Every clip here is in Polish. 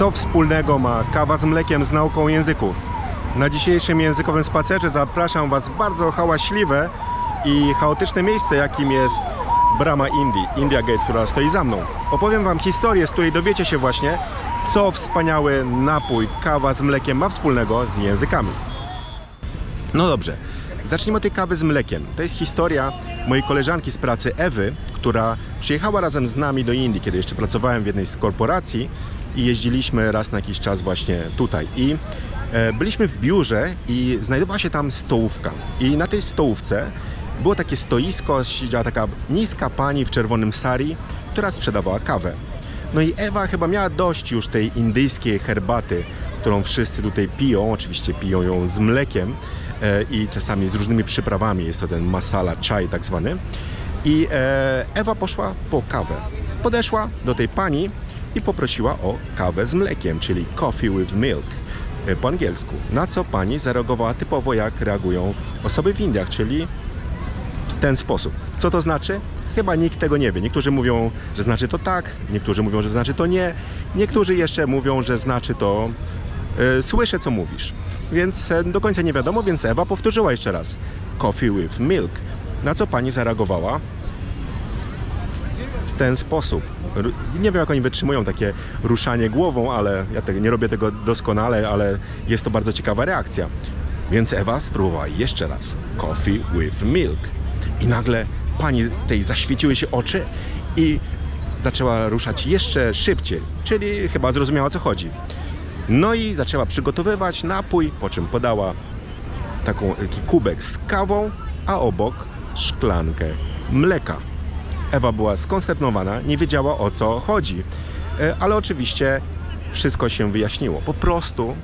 Co wspólnego ma kawa z mlekiem z nauką języków? Na dzisiejszym językowym spacerze zapraszam Was w bardzo hałaśliwe i chaotyczne miejsce, jakim jest brama Indii, India Gate, która stoi za mną. Opowiem Wam historię, z której dowiecie się właśnie, co wspaniały napój kawa z mlekiem ma wspólnego z językami. No dobrze, zacznijmy od tej kawy z mlekiem. To jest historia mojej koleżanki z pracy Ewy, która przyjechała razem z nami do Indii, kiedy jeszcze pracowałem w jednej z korporacji i jeździliśmy raz na jakiś czas właśnie tutaj. I byliśmy w biurze i znajdowała się tam stołówka. I na tej stołówce było takie stoisko, siedziała taka niska pani w czerwonym sari, która sprzedawała kawę. No i Ewa chyba miała dość już tej indyjskiej herbaty, którą wszyscy tutaj piją. Oczywiście piją ją z mlekiem i czasami z różnymi przyprawami. Jest to ten masala chai tak zwany. I Ewa poszła po kawę. Podeszła do tej pani i poprosiła o kawę z mlekiem, czyli coffee with milk po angielsku. Na co pani zareagowała typowo, jak reagują osoby w Indiach, czyli w ten sposób. Co to znaczy? Chyba nikt tego nie wie. Niektórzy mówią, że znaczy to tak, niektórzy mówią, że znaczy to nie, niektórzy jeszcze mówią, że znaczy to słyszę, co mówisz. Więc do końca nie wiadomo, więc Ewa powtórzyła jeszcze raz coffee with milk. Na co pani zareagowała w ten sposób. Nie wiem, jak oni wytrzymują takie ruszanie głową, ale ja nie robię tego doskonale, ale jest to bardzo ciekawa reakcja. Więc Ewa spróbowała jeszcze raz coffee with milk. I nagle pani tej zaświeciły się oczy i zaczęła ruszać jeszcze szybciej, czyli chyba zrozumiała, o co chodzi. No i zaczęła przygotowywać napój, po czym podała taki kubek z kawą, a obok szklankę mleka. Ewa była skonsternowana, nie wiedziała, o co chodzi, ale oczywiście wszystko się wyjaśniło. Po prostu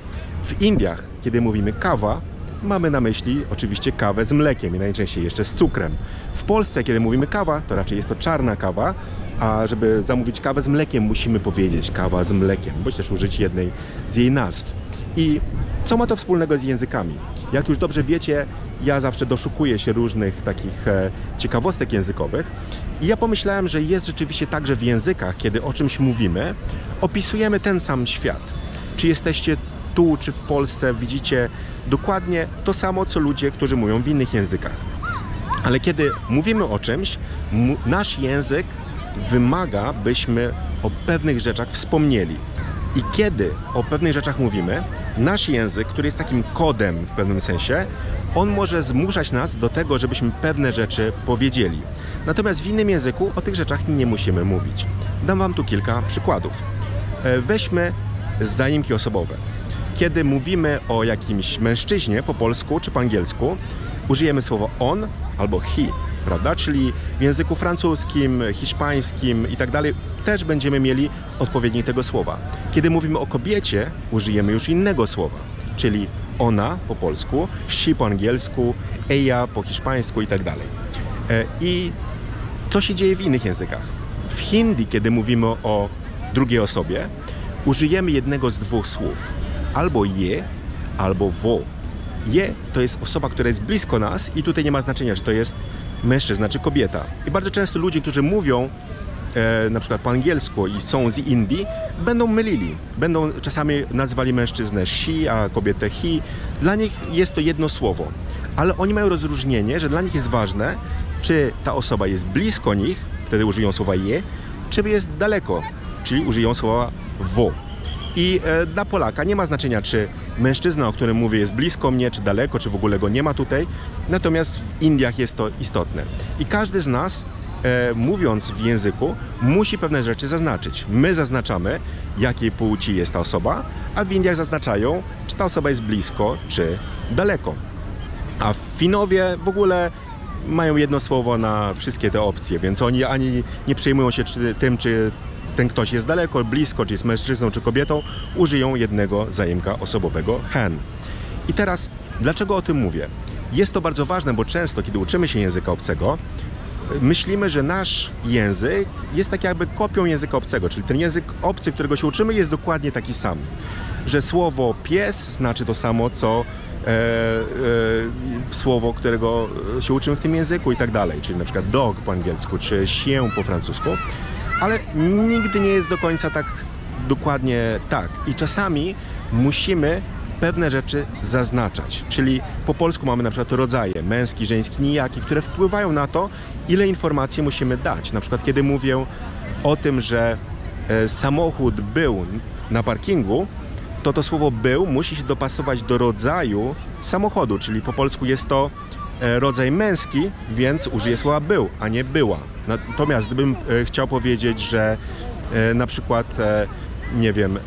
w Indiach, kiedy mówimy kawa, mamy na myśli oczywiście kawę z mlekiem i najczęściej jeszcze z cukrem. W Polsce, kiedy mówimy kawa, to raczej jest to czarna kawa, a żeby zamówić kawę z mlekiem, musimy powiedzieć kawa z mlekiem, bądź też użyć jednej z jej nazw. I co ma to wspólnego z językami? Jak już dobrze wiecie, ja zawsze doszukuję się różnych takich ciekawostek językowych i ja pomyślałem, że jest rzeczywiście tak, że w językach, kiedy o czymś mówimy, opisujemy ten sam świat. Czy jesteście tu, czy w Polsce, widzicie dokładnie to samo, co ludzie, którzy mówią w innych językach. Ale kiedy mówimy o czymś, nasz język wymaga, byśmy o pewnych rzeczach wspomnieli. I kiedy o pewnych rzeczach mówimy, nasz język, który jest takim kodem w pewnym sensie, on może zmuszać nas do tego, żebyśmy pewne rzeczy powiedzieli. Natomiast w innym języku o tych rzeczach nie musimy mówić. Dam Wam tu kilka przykładów. Weźmy zaimki osobowe. Kiedy mówimy o jakimś mężczyźnie po polsku czy po angielsku, użyjemy słowo on albo he, prawda? Czyli w języku francuskim, hiszpańskim i tak dalej też będziemy mieli odpowiednik tego słowa. Kiedy mówimy o kobiecie, użyjemy już innego słowa, czyli ona po polsku, she po angielsku, ella po hiszpańsku i tak dalej. I co się dzieje w innych językach? W hindi, kiedy mówimy o drugiej osobie, użyjemy jednego z dwóch słów. Albo je, albo wo. Je to jest osoba, która jest blisko nas i tutaj nie ma znaczenia, czy to jest mężczyzna czy kobieta. I bardzo często ludzie, którzy mówią na przykład po angielsku i są z Indii, będą mylili. Będą czasami nazywali mężczyznę she, a kobietę he. Dla nich jest to jedno słowo. Ale oni mają rozróżnienie, że dla nich jest ważne, czy ta osoba jest blisko nich, wtedy użyją słowa je, czy jest daleko, czyli użyją słowa wo. I dla Polaka nie ma znaczenia, czy mężczyzna, o którym mówię, jest blisko mnie, czy daleko, czy w ogóle go nie ma tutaj. Natomiast w Indiach jest to istotne. I każdy z nas, mówiąc w języku, musi pewne rzeczy zaznaczyć. My zaznaczamy, jakiej płci jest ta osoba, a w Indiach zaznaczają, czy ta osoba jest blisko, czy daleko. A Finowie w ogóle mają jedno słowo na wszystkie te opcje, więc oni ani nie przejmują się tym, czy ten ktoś jest daleko, blisko, czy jest mężczyzną, czy kobietą, użyją jednego zaimka osobowego hen. I teraz, dlaczego o tym mówię? Jest to bardzo ważne, bo często, kiedy uczymy się języka obcego, myślimy, że nasz język jest tak jakby kopią języka obcego, czyli ten język obcy, którego się uczymy, jest dokładnie taki sam. Że słowo pies znaczy to samo, co słowo, którego się uczymy w tym języku i tak dalej, czyli na przykład dog po angielsku, czy się po francusku. Ale nigdy nie jest do końca tak Dokładnie tak. I czasami musimy pewne rzeczy zaznaczać. Czyli po polsku mamy na przykład rodzaje męski, żeński, nijaki, które wpływają na to, ile informacji musimy dać. Na przykład kiedy mówię o tym, że samochód był na parkingu, to słowo był musi się dopasować do rodzaju samochodu, czyli po polsku jest to rodzaj męski, więc użyję słowa był, a nie była. Natomiast gdybym chciał powiedzieć, że na przykład, nie wiem,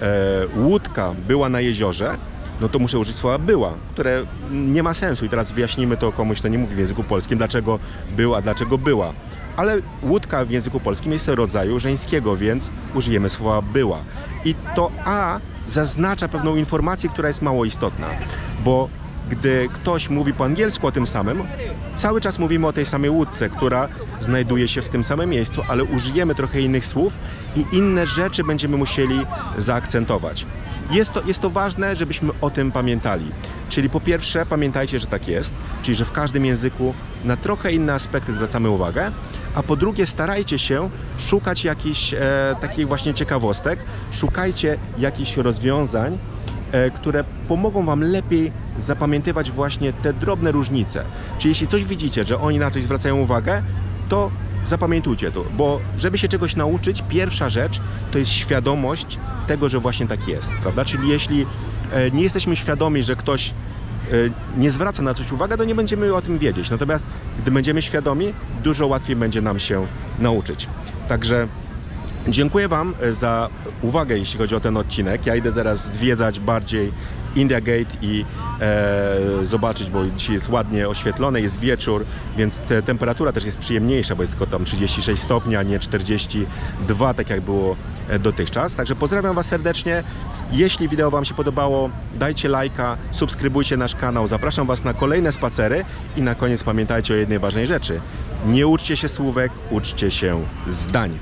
łódka była na jeziorze, no to muszę użyć słowa była, które nie ma sensu i teraz wyjaśnimy to komuś, kto nie mówi w języku polskim, dlaczego był, a dlaczego była. Ale łódka w języku polskim jest rodzaju żeńskiego, więc użyjemy słowa była. I to a zaznacza pewną informację, która jest mało istotna, bo gdy ktoś mówi po angielsku o tym samym, cały czas mówimy o tej samej łódce, która znajduje się w tym samym miejscu, ale użyjemy trochę innych słów i inne rzeczy będziemy musieli zaakcentować. Jest to ważne, żebyśmy o tym pamiętali. Czyli po pierwsze pamiętajcie, że tak jest, czyli że w każdym języku na trochę inne aspekty zwracamy uwagę, a po drugie starajcie się szukać jakichś takich właśnie ciekawostek, szukajcie jakichś rozwiązań, które pomogą Wam lepiej zapamiętywać właśnie te drobne różnice. Czyli jeśli coś widzicie, że oni na coś zwracają uwagę, to zapamiętujcie to, bo żeby się czegoś nauczyć, pierwsza rzecz to jest świadomość tego, że właśnie tak jest, prawda? Czyli jeśli nie jesteśmy świadomi, że ktoś nie zwraca na coś uwagę, to nie będziemy o tym wiedzieć. Natomiast gdy będziemy świadomi, dużo łatwiej będzie nam się nauczyć. Także dziękuję Wam za uwagę, jeśli chodzi o ten odcinek. Ja idę zaraz zwiedzać bardziej India Gate i zobaczyć, bo dzisiaj jest ładnie oświetlone, jest wieczór, więc temperatura też jest przyjemniejsza, bo jest tylko tam 36 stopni, a nie 42, tak jak było dotychczas. Także pozdrawiam Was serdecznie. Jeśli wideo Wam się podobało, dajcie lajka, subskrybujcie nasz kanał. Zapraszam Was na kolejne spacery i na koniec pamiętajcie o jednej ważnej rzeczy. Nie uczcie się słówek, uczcie się zdań.